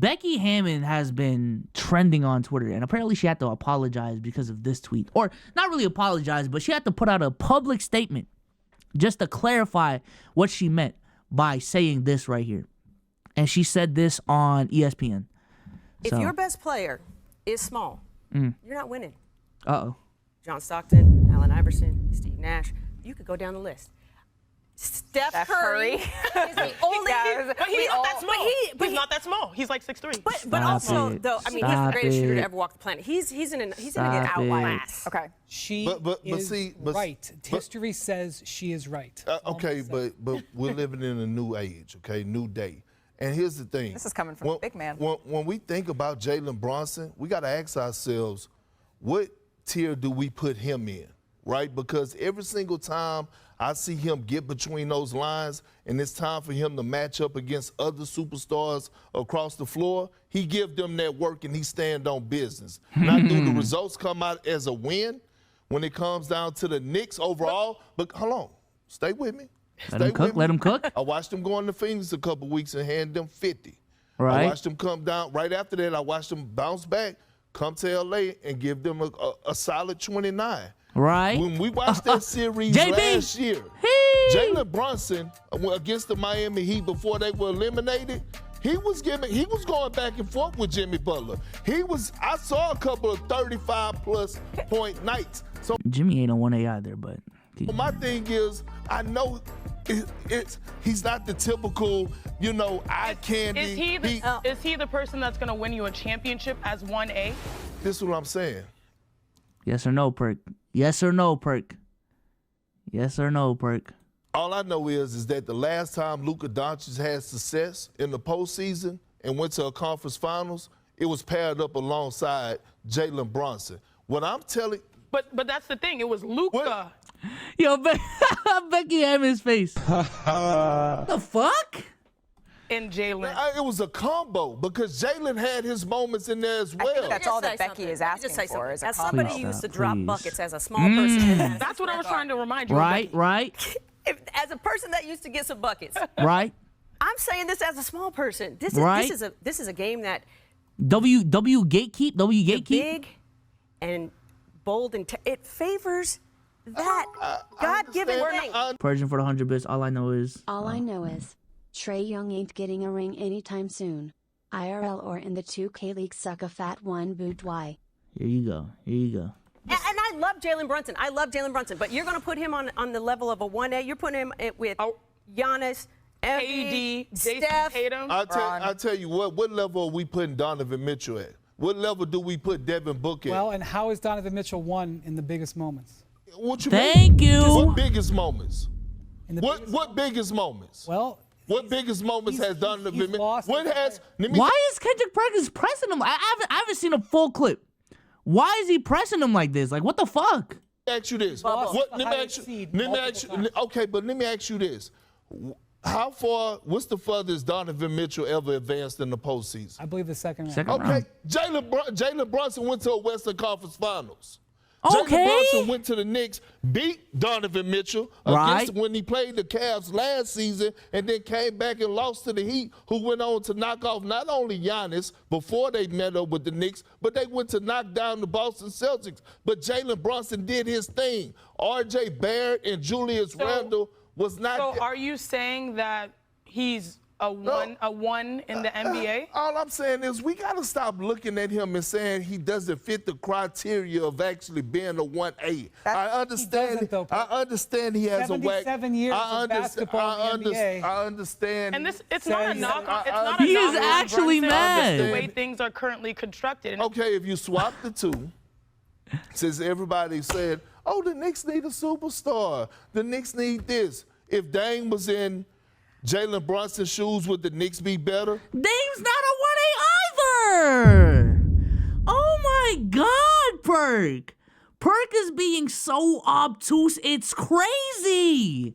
Becky Hammon has been trending on Twitter, and apparently she had to apologize because of this tweet. Or, not really apologize, but she had to put out a public statement just to clarify what she meant by saying this right here. And she said this on ESPN. If your best player is small, you're not winning. Uh-oh. John Stockton, Allen Iverson, Steve Nash, you could go down the list. Steph Curry is the only. But he's not that small. He's not that small. He's like 6'3". But also, though, I mean, he's the greatest shooter to ever walk the planet. He's in an outclass. Okay. She is right. History says she is right. Okay, but we're living in a new age, okay, new day. And here's the thing. This is coming from a big man. When we think about Jalen Brunson, we got to ask ourselves, what tier do we put him in, right? Because every single time I see him get between those lines and it's time for him to match up against other superstars across the floor, he give them that work and he stand on business. Now, do the results come out as a win when it comes down to the Knicks overall? But hold on. Stay with me. Let him cook. Let him cook. I watched him go into Phoenix a couple weeks and hand them 50. Right. I watched him come down. Right after that, I watched him bounce back, come to L.A. and give them a solid 29. Right. When we watched that series last year, Jalen Brunson against the Miami Heat before they were eliminated, he was going back and forth with Jimmy Butler. I saw a couple of 35-plus point nights. So Jimmy ain't on 1A either, but my thing is, I know he's not the typical, eye candy. Is he the person that's going to win you a championship as 1A? This is what I'm saying. Yes or no, Perk? Yes or no, Perk? Yes or no, Perk? All I know is that the last time Luka Doncic had success in the postseason and went to a conference finals, it was paired up alongside Jalen Brunson. What I'm telling... But that's the thing. It was Luka. Yo, Becky Hammon's face. The fuck? And Jalen. It was a combo because Jalen had his moments in there as well. I think that's all that Becky is asking for is a as combo. somebody who used to drop buckets as a small person. That's what I was trying to remind you. Right. As a person that used to get some buckets. Right. I'm saying this as a small person. This is a game that W gatekeep. big and bold and it favors that God-given thing. Persian for the 100 bits. All I know is Trae Young ain't getting a ring anytime soon. IRL or in the 2K League, suck a fat one boot. Why? Here you go. And I love Jalen Brunson. But you're going to put him on the level of a 1A. You're putting him with Giannis, KD, Jason Steph. Tatum. I'll tell you what level are we putting Donovan Mitchell at? What level do we put Devin Booker at? Well, and how is Donovan Mitchell won in the biggest moments? What you Thank mean? you. What biggest moments? What biggest moments? Well, what biggest moments has Donovan Mitchell? Why is Kendrick Perkins pressing him? I haven't seen a full clip. Why is he pressing him like this? Like, what the fuck? Let me ask you this. Okay, but let me ask you this. What's the furthest Donovan Mitchell ever advanced in the postseason? I believe the second round. Okay, Jalen Brunson went to a Western Conference Finals. Okay. Jalen Brunson went to the Knicks, beat Donovan Mitchell when he played the Cavs last season, and then came back and lost to the Heat, who went on to knock off not only Giannis before they met up with the Knicks, but they went to knock down the Boston Celtics. But Jalen Brunson did his thing. R.J. Barrett and Julius Randle was not. So are you saying that he's a one in the NBA? All I'm saying is we got to stop looking at him and saying he doesn't fit the criteria of actually being a 1A. I understand he has a whack. 77 years of basketball in the NBA. I understand. And it's not a knock. It's not a He knock is on actually Brunson. mad. It's the way things are currently constructed. Okay, if you swap the two, since everybody said, oh, the Knicks need a superstar. The Knicks need this. If Dame was in Jalen Brunson's shoes, would the Knicks be better? Dame's not a 1A either. Oh my God, Perk. Perk is being so obtuse, it's crazy.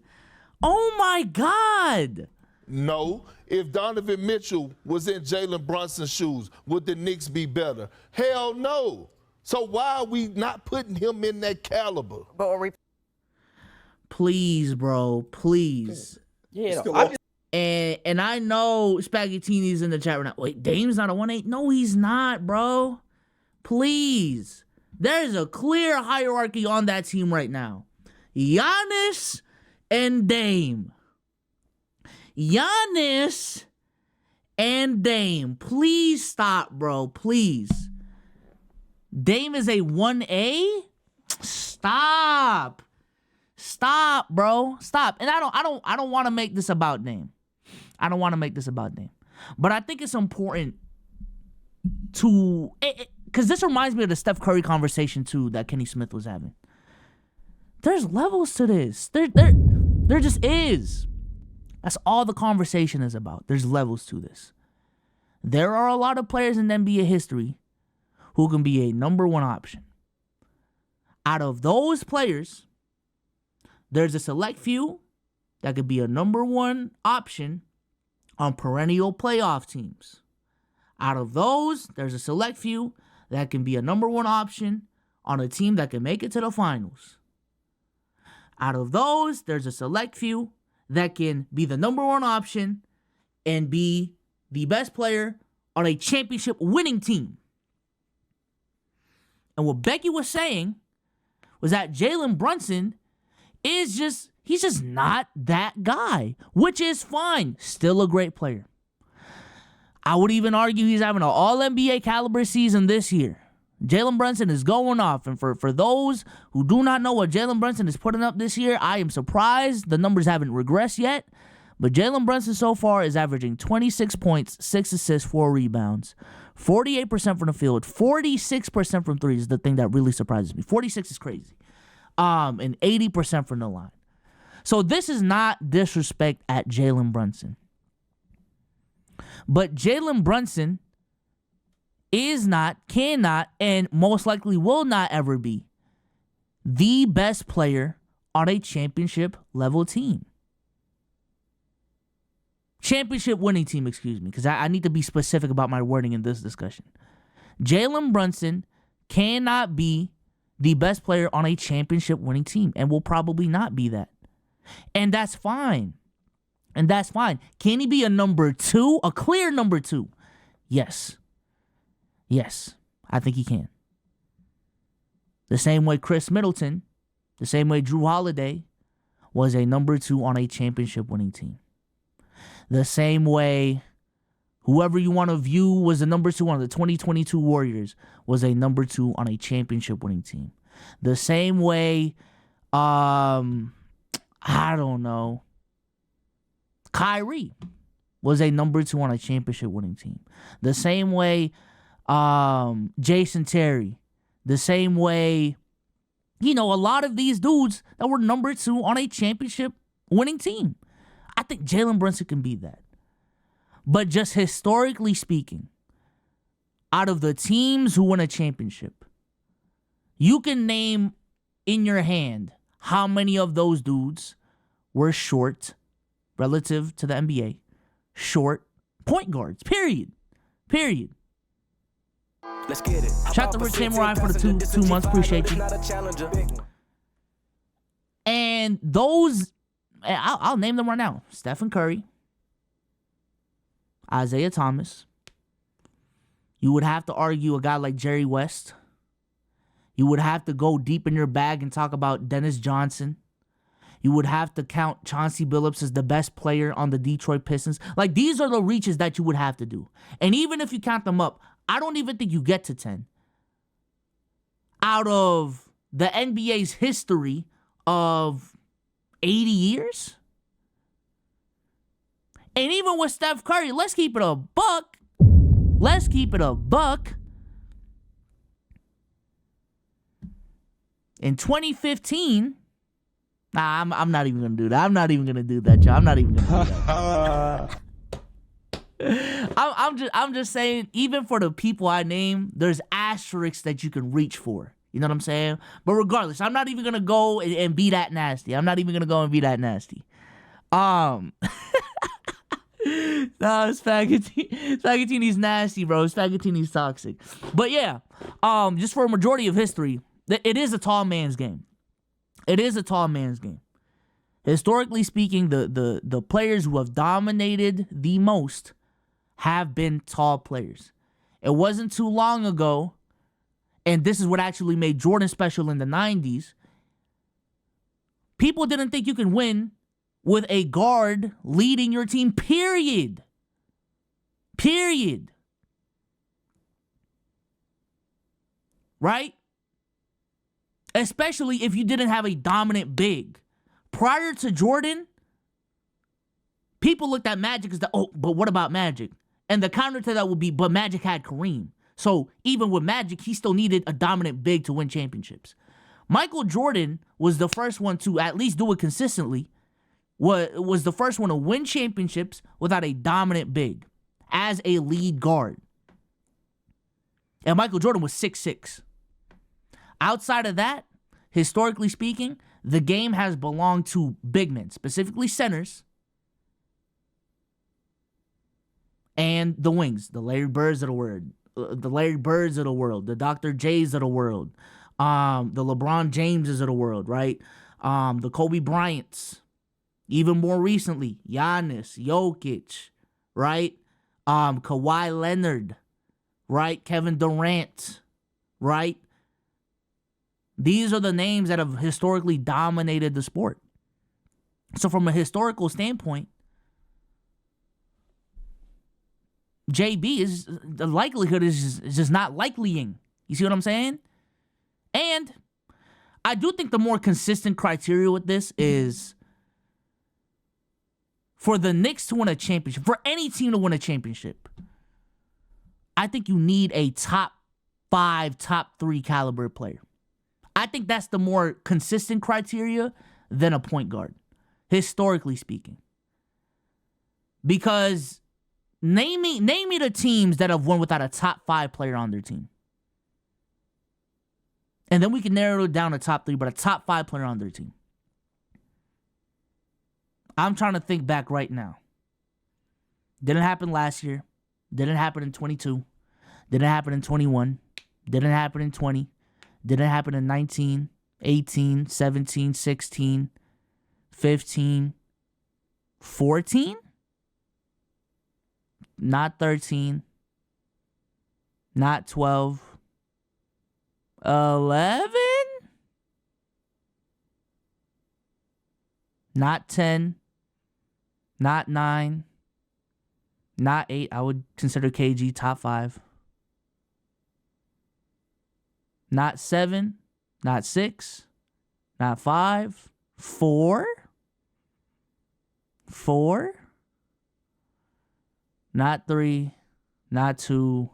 Oh my God. No. If Donovan Mitchell was in Jalen Brunson's shoes, would the Knicks be better? Hell no. So why are we not putting him in that caliber? But are we? Please, bro. Please. Yeah, And I know Spaghettini's in the chat right now. Wait, Dame's not a 1A? No, he's not, bro. Please. There's a clear hierarchy on that team right now. Giannis and Dame. Giannis and Dame. Please stop, bro. Please. Dame is a 1A? Stop. Stop, bro. Stop. And I don't want to make this about Dame. I don't want to make this about Dame. But I think it's important to, because this reminds me of the Steph Curry conversation too that Kenny Smith was having. There's levels to this. There just is. That's all the conversation is about. There's levels to this. There are a lot of players in NBA history who can be a number one option. Out of those players, there's a select few that could be a number one option on perennial playoff teams. Out of those, there's a select few that can be a number one option on a team that can make it to the finals. Out of those, there's a select few that can be the number one option and be the best player on a championship winning team. And what Becky was saying was that Jalen Brunson he's just not that guy, which is fine. Still a great player. I would even argue he's having an all-NBA caliber season this year. Jalen Brunson is going off. And for those who do not know what Jalen Brunson is putting up this year, I am surprised the numbers haven't regressed yet. But Jalen Brunson so far is averaging 26 points, 6 assists, 4 rebounds, 48% from the field, 46% from three is the thing that really surprises me. 46 is crazy. And 80% from the line. So this is not disrespect at Jalen Brunson. But Jalen Brunson is not, cannot, and most likely will not ever be the best player on a championship level team. Championship winning team, excuse me, because I need to be specific about my wording in this discussion. Jalen Brunson cannot be the best player on a championship winning team and will probably not be that. And that's fine. And that's fine. Can he be a number two? A clear number two? Yes. Yes, I think he can. The same way Chris Middleton, the same way Drew Holiday was a number two on a championship winning team. The same way whoever you want to view was a number two on the 2022 Warriors was a number two on a championship winning team. The same way, I don't know, Kyrie was a number two on a championship winning team. The same way, Jason Terry. The same way, a lot of these dudes that were number two on a championship winning team. I think Jalen Brunson can be that. But just historically speaking, out of the teams who win a championship, you can name in your hand how many of those dudes were short, relative to the NBA, short point guards, period. Let's get it. Shout out to Rich Samurai for the two months. Appreciate you. And those, I'll name them right now. Stephen Curry, Isaiah Thomas. You would have to argue a guy like Jerry West. You would have to go deep in your bag and talk about Dennis Johnson. You would have to count Chauncey Billups as the best player on the Detroit Pistons. Like, these are the reaches that you would have to do. And even if you count them up, I don't even think you get to 10. Out of the NBA's history of 80 years? And even with Steph Curry, let's keep it a buck. In 2015, I'm not even going to do that. I'm not even going to do that, y'all. I'm not even going to do that. I'm just saying, even for the people I name, there's asterisks that you can reach for. You know what I'm saying? But regardless, I'm not even going to go and be that nasty. No, Spaghettini's nasty, bro. Spaghettini's toxic. But yeah, just for a majority of history, it is a tall man's game. Historically speaking, the players who have dominated the most have been tall players. It wasn't too long ago, and this is what actually made Jordan special in the 90s. People didn't think you can win with a guard leading your team, period. Period. Right? Especially if you didn't have a dominant big. Prior to Jordan, people looked at Magic as but what about Magic? And the counter to that would be, but Magic had Kareem. So even with Magic, he still needed a dominant big to win championships. Michael Jordan was the first one to at least do it consistently, was the first one to win championships without a dominant big as a lead guard. And Michael Jordan was 6'6". Outside of that, historically speaking, the game has belonged to big men, specifically centers, and the wings, the Larry Birds of the world, the Dr. J's of the world, the LeBron Jameses of the world, right? The Kobe Bryants, even more recently, Giannis, Jokic, right? Kawhi Leonard, right? Kevin Durant, right? These are the names that have historically dominated the sport. So from a historical standpoint, JB is the likelihood is just not likelying. You see what I'm saying? And I do think the more consistent criteria with this is for the Knicks to win a championship, for any team to win a championship, I think you need a top 5, top 3 caliber player. I think that's the more consistent criteria than a point guard, historically speaking. Because name me the teams that have won without a top 5 player on their team. And then we can narrow it down to top 3, but a top 5 player on their team. I'm trying to think back right now. Didn't happen last year. Didn't happen in 22. Didn't happen in 21. Didn't happen in 20. Didn't happen in 19, 18, 17, 16, 15, 14? Not 13. Not 12. 11? Not 10. Not 9. Not 8. I would consider KG top 5. Not 7. Not 6. Not 5. 4. 4. Not 3. Not 2.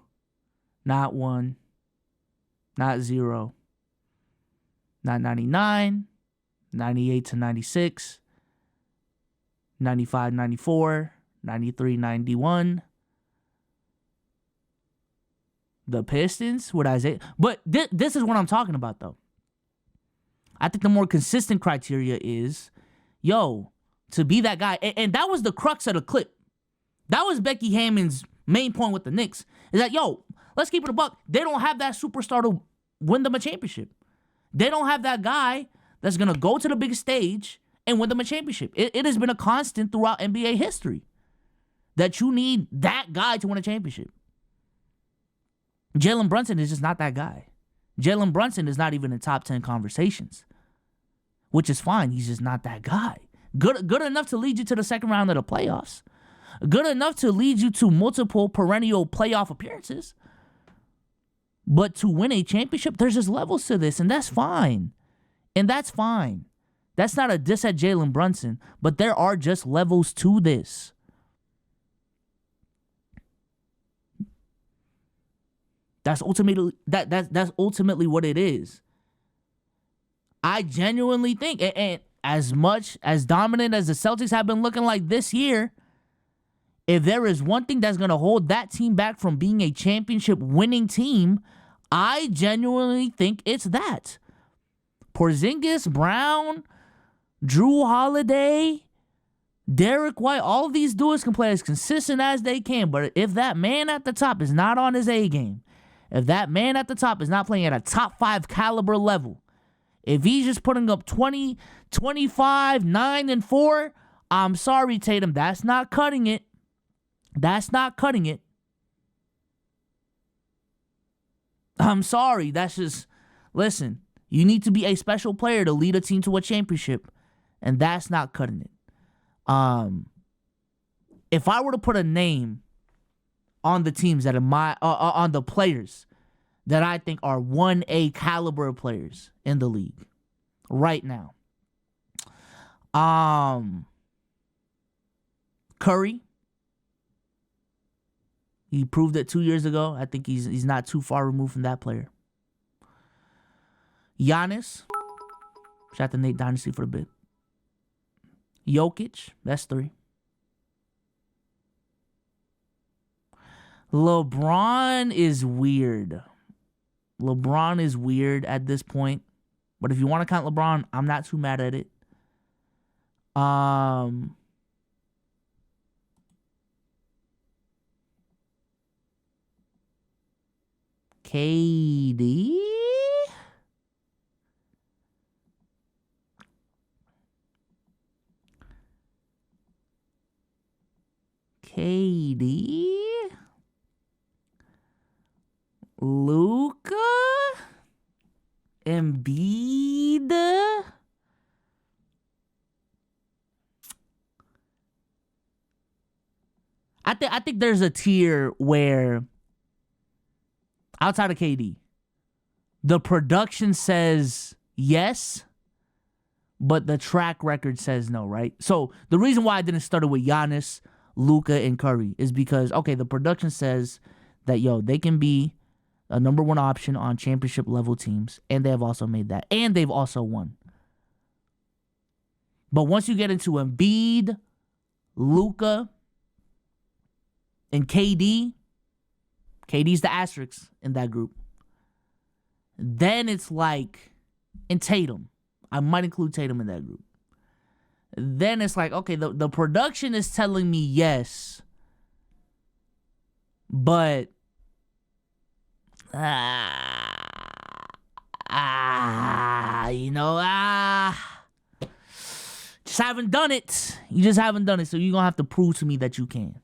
Not 1. Not 0. Not 99. 98 to 96. 95, 94. 93, 91. The Pistons with Isaiah. But this is what I'm talking about, though. I think the more consistent criteria is, to be that guy. And that was the crux of the clip. That was Becky Hammon's main point with the Knicks. Is that, let's keep it a buck. They don't have that superstar to win them a championship. They don't have that guy that's going to go to the big stage and win them a championship. It has been a constant throughout NBA history that you need that guy to win a championship. Jalen Brunson is just not that guy. Jalen Brunson is not even in top 10 conversations, which is fine. He's just not that guy. Good enough to lead you to the second round of the playoffs. Good enough to lead you to multiple perennial playoff appearances. But to win a championship, there's just levels to this, and that's fine. That's not a diss at Jalen Brunson, but there are just levels to this. That's ultimately that's ultimately what it is. I genuinely think, and as much as dominant as the Celtics have been looking like this year, if there is one thing that's going to hold that team back from being a championship winning team, I genuinely think it's that. Porzingis, Brown, Drew Holiday, Derek White, all of these dudes can play as consistent as they can, but if that man at the top is not on his A game, if that man at the top is not playing at a top 5 caliber level, If he's just putting up 20, 25, 9, and 4, I'm sorry, Tatum. That's not cutting it. That's not cutting it. I'm sorry. That's just, listen, you need to be a special player to lead a team to a championship, and that's not cutting it. If I were to put a name on the teams that are on the players that I think are 1A caliber players in the league right now, Curry. He proved it 2 years ago. I think he's not too far removed from that player. Giannis. Shout out to Nate Dynasty for a bit. Jokic. That's 3. LeBron is weird. LeBron is weird at this point. But if you want to count LeBron, I'm not too mad at it. KD? KD? Luka? Embiid? I think there's a tier where outside of KD, the production says yes, but the track record says no, right? So the reason why I didn't start it with Giannis, Luka, and Curry is because, okay, the production says that, they can be a number 1 option on championship level teams, and they have also made that, and they've also won. But once you get into Embiid, Luka, and KD's the asterisk in that group. Then it's like, and Tatum. I might include Tatum in that group. Then it's like, okay, the production is telling me yes, but just haven't done it. You just haven't done it, so you're going to have to prove to me that you can.